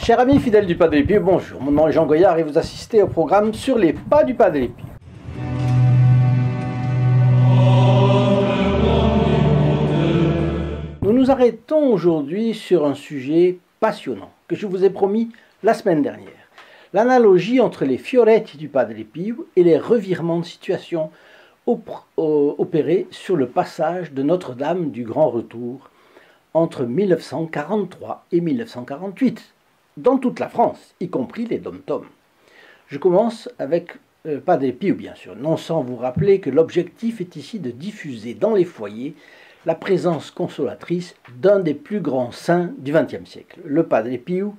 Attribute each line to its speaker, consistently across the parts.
Speaker 1: Chers amis fidèles du Padre Pio, bonjour, mon nom est Jean Goyard et vous assistez au programme Sur les pas du Padre Pio. Nous nous arrêtons aujourd'hui sur un sujet passionnant que je vous ai promis la semaine dernière. L'analogie entre les fioretti du Padre Pio et les revirements de situation opérés sur le passage de Notre-Dame du Grand Retour entre 1943 et 1948, dans toute la France, y compris les dom-toms. Je commence avec Padre Pio, bien sûr, non sans vous rappeler que l'objectif est ici de diffuser dans les foyers la présence consolatrice d'un des plus grands saints du XXe siècle, le Padre Pio,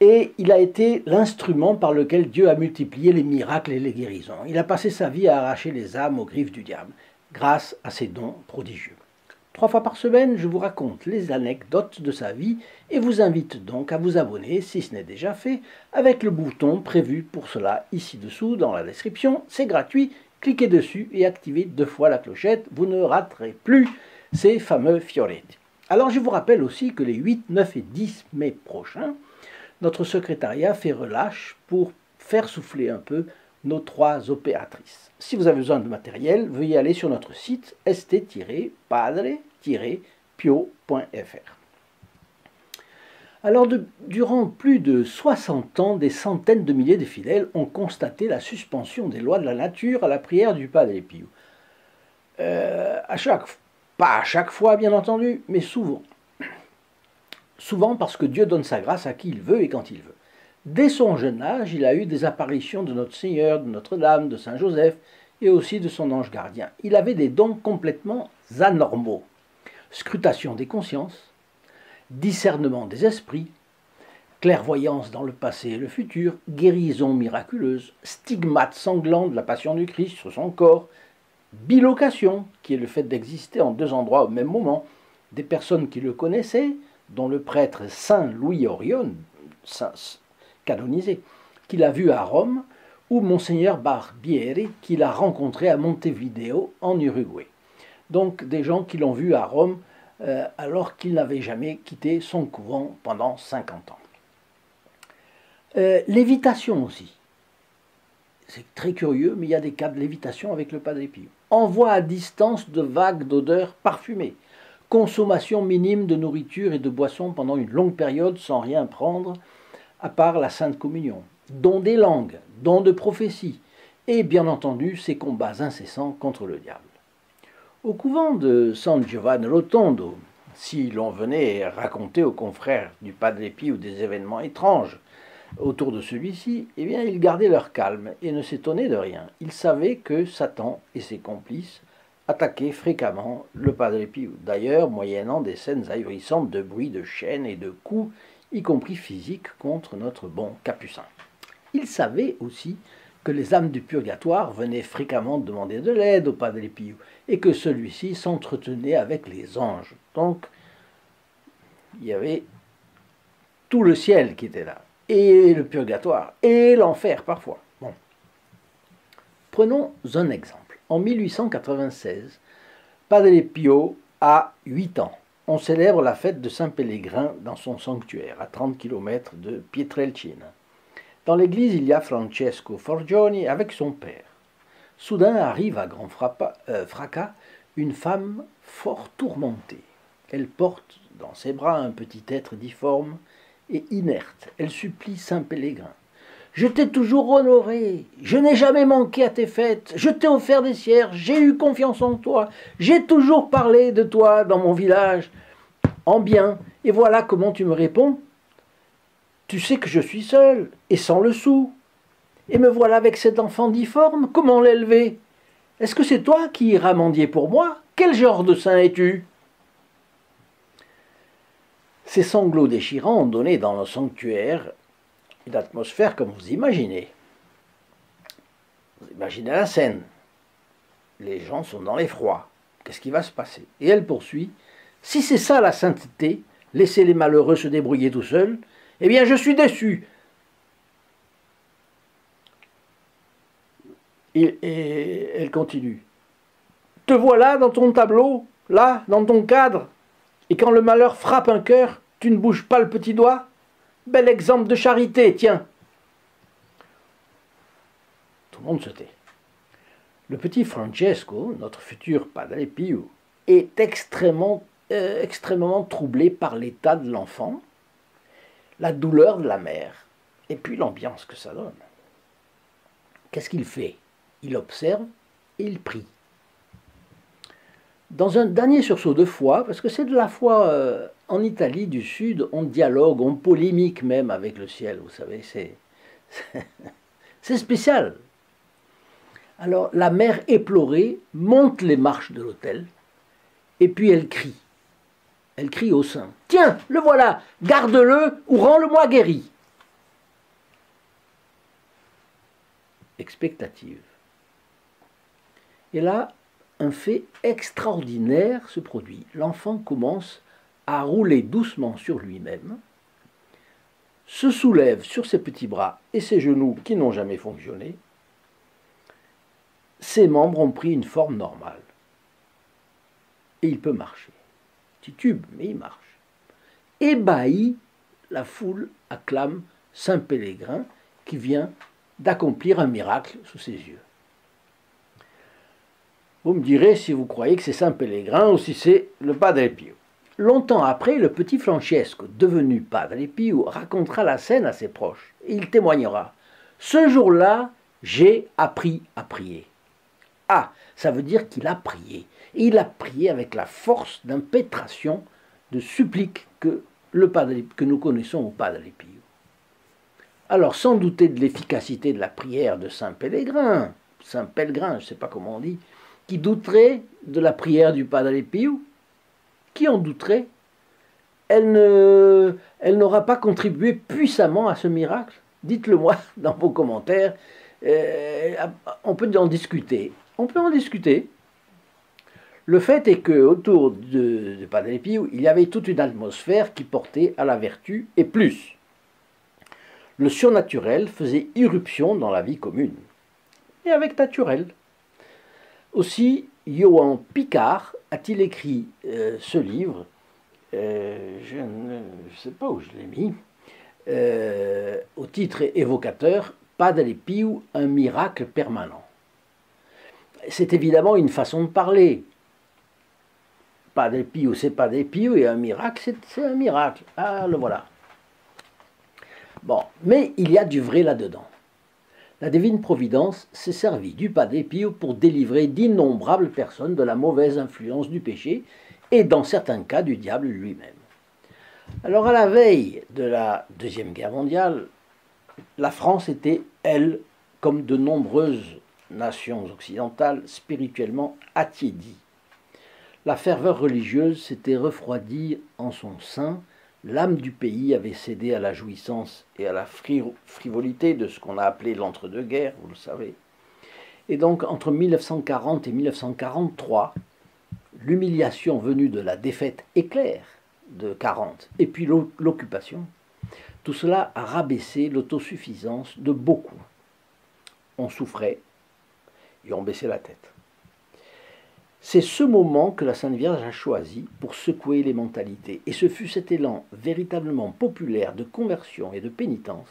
Speaker 1: et il a été l'instrument par lequel Dieu a multiplié les miracles et les guérisons. Il a passé sa vie à arracher les âmes aux griffes du diable, grâce à ses dons prodigieux. 3 fois par semaine, je vous raconte les anecdotes de sa vie et vous invite donc à vous abonner, si ce n'est déjà fait, avec le bouton prévu pour cela ici-dessous dans la description. C'est gratuit, cliquez dessus et activez 2 fois la clochette, vous ne raterez plus ces fameux fioretti. Alors je vous rappelle aussi que les 8, 9 et 10 mai prochains, notre secrétariat fait relâche pour faire souffler un peu nos 3 opératrices. Si vous avez besoin de matériel, veuillez aller sur notre site st-padre-pio.fr. Alors, durant plus de 60 ans, des centaines de milliers de fidèles ont constaté la suspension des lois de la nature à la prière du Padre Pio. Pas à chaque fois, bien entendu, mais souvent. Souvent parce que Dieu donne sa grâce à qui il veut et quand il veut. Dès son jeune âge, il a eu des apparitions de notre Seigneur, de Notre-Dame, de Saint-Joseph et aussi de son ange gardien. Il avait des dons complètement anormaux. Scrutation des consciences, discernement des esprits, clairvoyance dans le passé et le futur, guérison miraculeuse, stigmate sanglant de la passion du Christ sur son corps, bilocation, qui est le fait d'exister en 2 endroits au même moment, des personnes qui le connaissaient, dont le prêtre Saint Louis Orion, canonisé, qu'il a vu à Rome, ou Monseigneur Barbieri, qu'il a rencontré à Montevideo, en Uruguay. Donc des gens qui l'ont vu à Rome alors qu'il n'avait jamais quitté son couvent pendant 50 ans. Lévitation aussi. C'est très curieux, mais il y a des cas de lévitation avec le Padre Pio. Envoi à distance de vagues d'odeurs parfumées. Consommation minime de nourriture et de boissons pendant une longue période sans rien prendre, à part la Sainte Communion. Don des langues, don de prophétie, et bien entendu ces combats incessants contre le diable. Au couvent de San Giovanni Rotondo, si l'on venait raconter aux confrères du Padre Pio des événements étranges autour de celui-ci, eh bien ils gardaient leur calme et ne s'étonnaient de rien. Ils savaient que Satan et ses complices attaquaient fréquemment le Padre Pio, d'ailleurs moyennant des scènes ahurissantes de bruits de chaînes et de coups, y compris physiques, contre notre bon capucin. Ils savaient aussi que les âmes du purgatoire venaient fréquemment demander de l'aide au Padre Pio et que celui-ci s'entretenait avec les anges. Donc, il y avait tout le ciel qui était là, et le purgatoire, et l'enfer parfois. Bon. Prenons un exemple. En 1896, Padre Pio a 8 ans. On célèbre la fête de Saint-Pélégrin dans son sanctuaire, à 30 km de Pietrelcina. Dans l'église, il y a Francesco Forgioni avec son père. Soudain arrive à grand fracas une femme fort tourmentée. Elle porte dans ses bras un petit être difforme et inerte. Elle supplie Saint-Pélégrin. « Je t'ai toujours honoré, je n'ai jamais manqué à tes fêtes, je t'ai offert des cierges, j'ai eu confiance en toi, j'ai toujours parlé de toi dans mon village, en bien, et voilà comment tu me réponds. Tu sais que je suis seul, et sans le sou, et me voilà avec cet enfant difforme, comment l'élever? Est-ce que c'est toi qui iras mendier pour moi? Quel genre de saint es-tu » Ces sanglots déchirants ont donné dans le sanctuaire une atmosphère comme vous imaginez. Vous imaginez la scène. Les gens sont dans l'effroi. Qu'est-ce qui va se passer? Et elle poursuit. Si c'est ça la sainteté, laisser les malheureux se débrouiller tout seuls, eh bien je suis déçu. Et elle continue. Te voilà dans ton tableau, là, dans ton cadre, et quand le malheur frappe un cœur, tu ne bouges pas le petit doigt? Bel exemple de charité, tiens. Tout le monde se tait. Le petit Francesco, notre futur Padre Pio, est extrêmement troublé par l'état de l'enfant, la douleur de la mère, et puis l'ambiance que ça donne. Qu'est-ce qu'il fait? Il observe et il prie. Dans un dernier sursaut de foi, parce que c'est de la foi en Italie du Sud, on dialogue, on polémique même avec le ciel, vous savez, c'est spécial. Alors la mère éplorée monte les marches de l'autel, et puis elle crie. Elle crie au saint. Tiens, le voilà, garde-le ou rends-le-moi guéri. Expectative. Et là, un fait extraordinaire se produit. L'enfant commence à rouler doucement sur lui-même, se soulève sur ses petits bras et ses genoux qui n'ont jamais fonctionné. Ses membres ont pris une forme normale. Et il peut marcher. Titube, mais il marche. Ébahi, la foule acclame Saint Pélégrin qui vient d'accomplir un miracle sous ses yeux. Vous me direz si vous croyez que c'est Saint Pélégrin ou si c'est le Padre Pio. Longtemps après, le petit Francesco, devenu Padre Pio, racontera la scène à ses proches et il témoignera. Ce jour-là, j'ai appris à prier. Ah, ça veut dire qu'il a prié. Et il a prié avec la force d'impétration, de supplique que nous connaissons au Padre Pio. Alors, sans douter de l'efficacité de la prière de Saint Pélégrin, je ne sais pas comment on dit, qui douterait de la prière du Padre Pio? Qui en douterait? Elle n'aura pas contribué puissamment à ce miracle? Dites-le moi dans vos commentaires. On peut en discuter. On peut en discuter. Le fait est qu'autour de Padre Pio, il y avait toute une atmosphère qui portait à la vertu et plus. Le surnaturel faisait irruption dans la vie commune. Et avec naturel. Aussi, Johan Picard a-t-il écrit ce livre, je ne sais pas où je l'ai mis, au titre évocateur, Padre Pio, un miracle permanent. C'est évidemment une façon de parler. Padre Pio, c'est Padre Pio, et un miracle, c'est un miracle. Ah, le voilà. Bon, mais il y a du vrai là-dedans. La divine providence s'est servie du Padre Pio pour délivrer d'innombrables personnes de la mauvaise influence du péché et dans certains cas du diable lui-même. Alors à la veille de la Deuxième Guerre mondiale, la France était, elle, comme de nombreuses nations occidentales, spirituellement attiédie. La ferveur religieuse s'était refroidie en son sein. L'âme du pays avait cédé à la jouissance et à la frivolité de ce qu'on a appelé l'entre-deux-guerres, vous le savez. Et donc, entre 1940 et 1943, l'humiliation venue de la défaite éclair de 40 et puis l'occupation, tout cela a rabaissé l'autosuffisance de beaucoup. On souffrait et on baissait la tête. C'est ce moment que la Sainte Vierge a choisi pour secouer les mentalités. Et ce fut cet élan véritablement populaire de conversion et de pénitence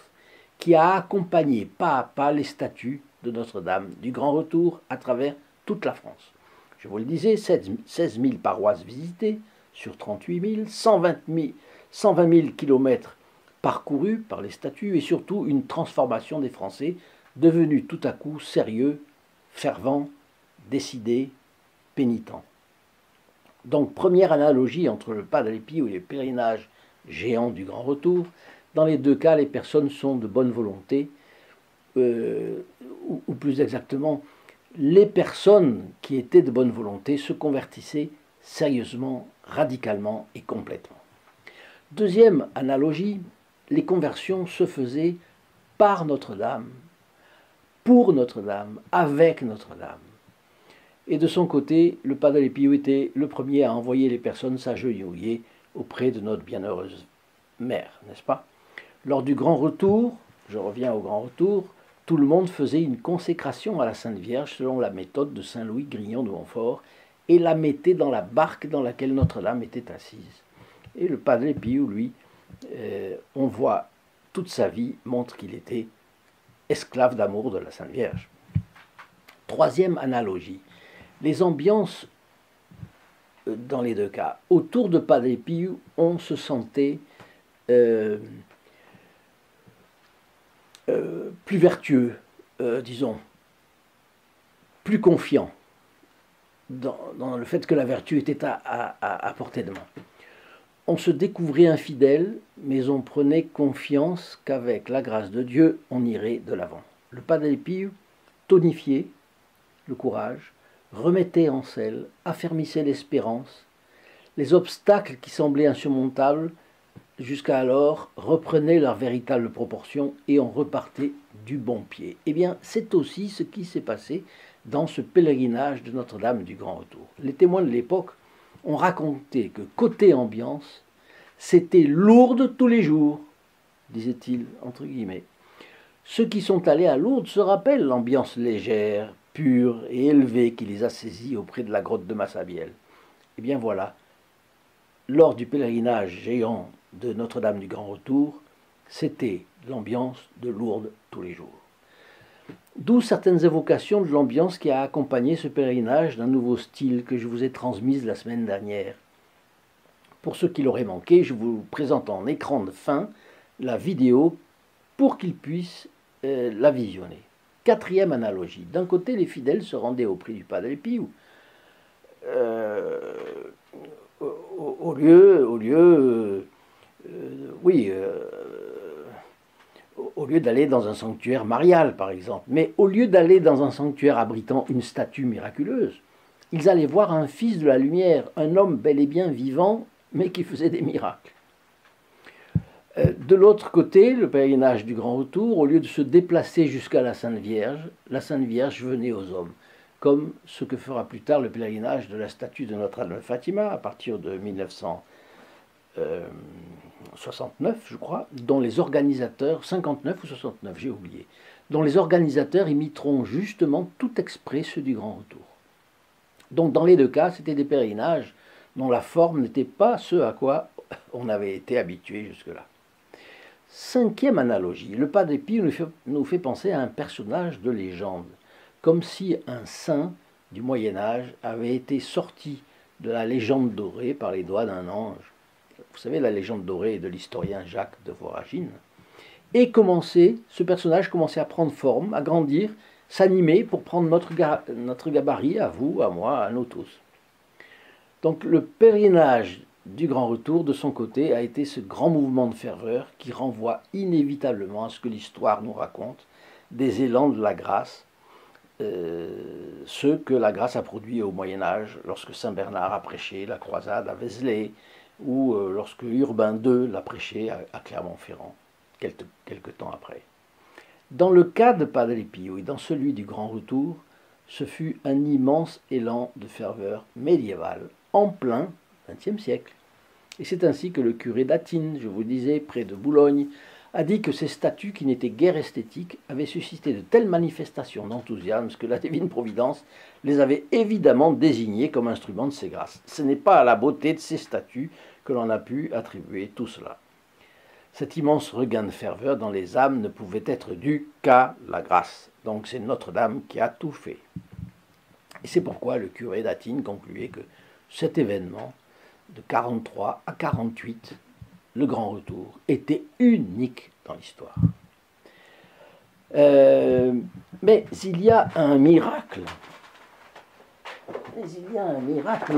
Speaker 1: qui a accompagné pas à pas les statues de Notre-Dame du Grand Retour à travers toute la France. Je vous le disais, 16 000 paroisses visitées sur 38 000, 120 000 kilomètres parcourus par les statues et surtout une transformation des Français devenus tout à coup sérieux, fervents, décidés, pénitents. Donc, première analogie entre le Padre Pio et les pèlerinages géants du Grand Retour. Dans les deux cas, les personnes sont de bonne volonté, ou plus exactement, les personnes qui étaient de bonne volonté se convertissaient sérieusement, radicalement et complètement. Deuxième analogie, les conversions se faisaient par Notre-Dame, pour Notre-Dame, avec Notre-Dame. Et de son côté, le Padre Pio était le premier à envoyer les personnes s'agenouiller auprès de notre bienheureuse mère, n'est-ce pas? Lors du Grand Retour, je reviens au Grand Retour, tout le monde faisait une consécration à la Sainte Vierge selon la méthode de Saint Louis Grignon de Montfort et la mettait dans la barque dans laquelle Notre-Dame était assise. Et le Padre Pio, lui, on voit toute sa vie montre qu'il était esclave d'amour de la Sainte Vierge. Troisième analogie, les ambiances dans les deux cas. Autour de Padre Pio, on se sentait plus vertueux, disons, plus confiant dans le fait que la vertu était à portée de main. On se découvrait infidèle, mais on prenait confiance qu'avec la grâce de Dieu, on irait de l'avant. Le Padre Pio tonifiait le courage, remettait en selle, affermissait l'espérance. Les obstacles qui semblaient insurmontables jusqu'à alors reprenaient leur véritable proportion et on repartait du bon pied. Eh bien, c'est aussi ce qui s'est passé dans ce pèlerinage de Notre-Dame du Grand Retour. Les témoins de l'époque ont raconté que côté ambiance, c'était Lourdes tous les jours, disait-il entre guillemets. Ceux qui sont allés à Lourdes se rappellent l'ambiance légère, pure et élevée qui les a saisis auprès de la grotte de Massabielle. Eh bien voilà, lors du pèlerinage géant de Notre-Dame du Grand Retour, c'était l'ambiance de Lourdes tous les jours. D'où certaines évocations de l'ambiance qui a accompagné ce pèlerinage d'un nouveau style que je vous ai transmise la semaine dernière. Pour ceux qui l'auraient manqué, je vous présente en écran de fin la vidéo pour qu'ils puissent la visionner. Quatrième analogie. D'un côté, les fidèles se rendaient auprès du Padre Pio. Au lieu d'aller dans un sanctuaire marial, par exemple. Mais au lieu d'aller dans un sanctuaire abritant une statue miraculeuse, ils allaient voir un fils de la lumière, un homme bel et bien vivant, mais qui faisait des miracles. De l'autre côté, le pèlerinage du Grand Retour, au lieu de se déplacer jusqu'à la Sainte Vierge venait aux hommes, comme ce que fera plus tard le pèlerinage de la statue de Notre-Dame de Fatima, à partir de 1969, je crois, dont les organisateurs, 59 ou 69, j'ai oublié, dont les organisateurs imiteront justement tout exprès ceux du Grand Retour. Donc dans les deux cas, c'était des pèlerinages dont la forme n'était pas ce à quoi on avait été habitué jusque-là. Cinquième analogie, le Padre Pio nous fait penser à un personnage de légende, comme si un saint du Moyen-Âge avait été sorti de la légende dorée par les doigts d'un ange. Vous savez, la légende dorée de l'historien Jacques de Voragine. Et ce personnage commençait à prendre forme, à grandir, s'animer pour prendre notre gabarit, à vous, à moi, à nous tous. Donc le pèlerinage du Grand Retour, de son côté, a été ce grand mouvement de ferveur qui renvoie inévitablement à ce que l'histoire nous raconte, des élans de la grâce, ceux que la grâce a produits au Moyen-Âge, lorsque Saint Bernard a prêché la croisade à Vézelay, ou lorsque Urbain II l'a prêché à Clermont-Ferrand, quelque temps après. Dans le cas de Padre Pio et dans celui du Grand Retour, ce fut un immense élan de ferveur médiévale, en plein XXe siècle. Et c'est ainsi que le curé d'Athine, je vous disais, près de Boulogne, a dit que ces statues, qui n'étaient guère esthétiques, avaient suscité de telles manifestations d'enthousiasme que la divine providence les avait évidemment désignées comme instruments de ses grâces. Ce n'est pas à la beauté de ces statues que l'on a pu attribuer tout cela. Cet immense regain de ferveur dans les âmes ne pouvait être dû qu'à la grâce. Donc c'est Notre-Dame qui a tout fait. Et c'est pourquoi le curé d'Athine concluait que cet événement, de 43 à 48, le Grand Retour, était unique dans l'histoire. Mais il y a un miracle.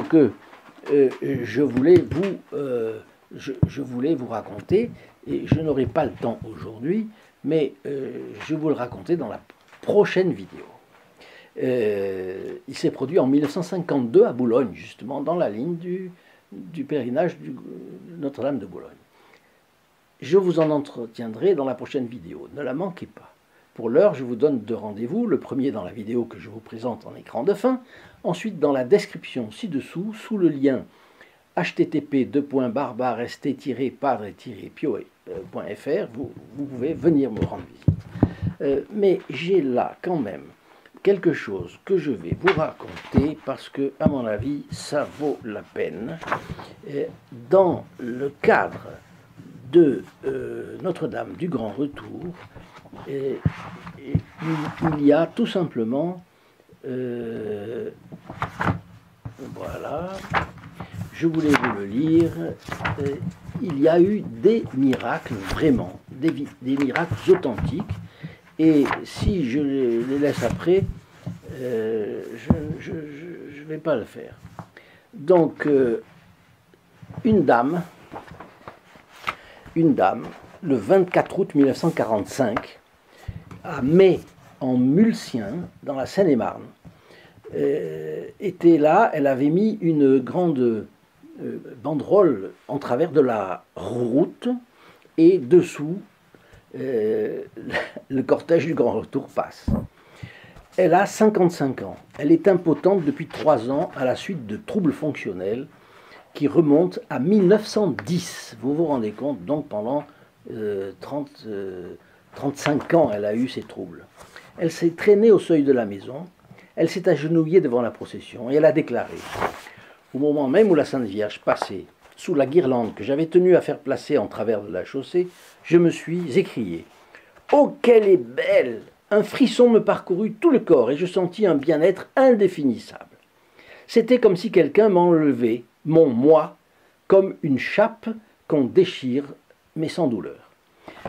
Speaker 1: Que je voulais vous raconter, et je n'aurai pas le temps aujourd'hui, mais je vais vous le raconter dans la prochaine vidéo. Il s'est produit en 1952 à Boulogne, justement, dans la ligne du pèlerinage de Notre-Dame de Boulogne. Je vous en entretiendrai dans la prochaine vidéo, ne la manquez pas. Pour l'heure, je vous donne deux rendez-vous, le premier dans la vidéo que je vous présente en écran de fin, ensuite dans la description ci-dessous, sous le lien http://padre-pio.fr, vous pouvez venir me rendre visite. Mais j'ai là quand même quelque chose que je vais vous raconter parce que, à mon avis, ça vaut la peine. Dans le cadre de Notre-Dame du Grand Retour, il y a tout simplement, voilà, je voulais vous le lire, il y a eu des miracles, vraiment, des miracles authentiques, et si je les laisse après, je ne vais pas le faire. Donc, une dame, le 24 août 1945, à Mai, en Mulsien, dans la Seine-et-Marne, était là, elle avait mis une grande banderole en travers de la route, et dessous, le cortège du Grand Retour passe. Elle a 55 ans. Elle est impotente depuis 3 ans à la suite de troubles fonctionnels qui remontent à 1910. Vous vous rendez compte, donc pendant 35 ans, elle a eu ces troubles. Elle s'est traînée au seuil de la maison, elle s'est agenouillée devant la procession et elle a déclaré, au moment même où la Sainte Vierge passait sous la guirlande que j'avais tenu à faire placer en travers de la chaussée, je me suis écrié « Oh, qu'elle est belle !» Un frisson me parcourut tout le corps et je sentis un bien-être indéfinissable. C'était comme si quelqu'un m'enlevait mon moi, comme une chape qu'on déchire, mais sans douleur.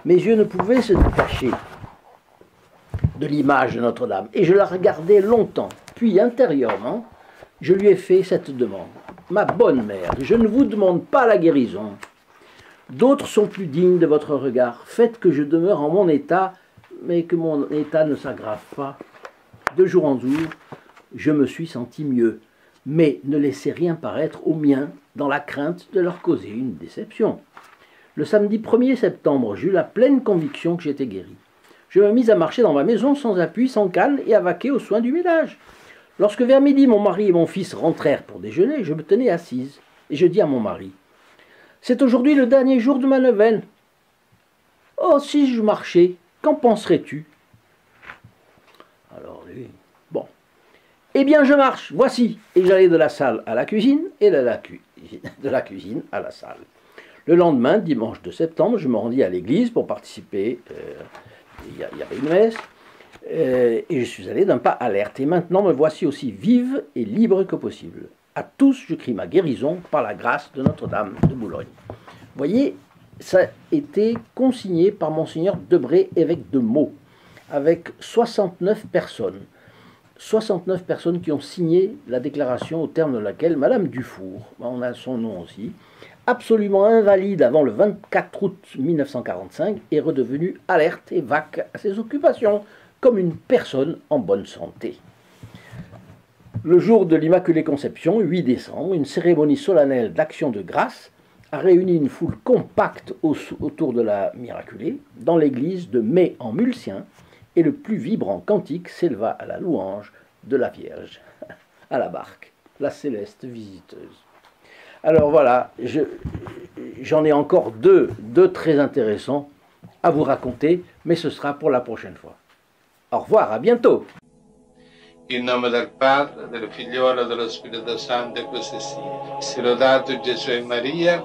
Speaker 1: Mes yeux ne pouvaient se détacher de l'image de Notre-Dame et je la regardais longtemps. Puis intérieurement, je lui ai fait cette demande. Ma bonne mère, je ne vous demande pas la guérison. D'autres sont plus dignes de votre regard. Faites que je demeure en mon état, mais que mon état ne s'aggrave pas. De jour en jour, je me suis senti mieux, mais ne laissez rien paraître aux miens dans la crainte de leur causer une déception. Le samedi 1er septembre, j'eus la pleine conviction que j'étais guéri. Je me mis à marcher dans ma maison sans appui, sans canne et à vaquer aux soins du ménage. Lorsque vers midi, mon mari et mon fils rentrèrent pour déjeuner, je me tenais assise et je dis à mon mari « C'est aujourd'hui le dernier jour de ma neuvaine. Oh, si je marchais, qu'en penserais-tu » Alors lui, bon. Eh bien, je marche, voici. Et j'allais de la salle à la cuisine et de la cuisine à la salle. Le lendemain, dimanche de septembre, je me rendis à l'église pour participer. Il y avait une messe. Et je suis allé d'un pas alerte. Et maintenant, me voici aussi vive et libre que possible. À tous, je crie ma guérison par la grâce de Notre-Dame de Boulogne. Vous voyez, ça a été consigné par Monseigneur Debré, évêque de Meaux, avec 69 personnes. 69 personnes qui ont signé la déclaration au terme de laquelle Madame Dufour, on a son nom aussi, absolument invalide avant le 24 août 1945, est redevenue alerte et vaque à ses occupations, comme une personne en bonne santé. Le jour de l'Immaculée Conception, 8 décembre, une cérémonie solennelle d'action de grâce a réuni une foule compacte autour de la Miraculée dans l'église de Mai en Mulsien, et le plus vibrant cantique s'éleva à la louange de la Vierge, à la barque, la céleste visiteuse. Alors voilà, j'en ai encore deux très intéressants à vous raconter, mais ce sera pour la prochaine fois. Au revoir, à bientôt.
Speaker 2: In nome del Padre, del Figliolo e dello Spirito Santo, e così sia. Sia lodato Gesù e Maria.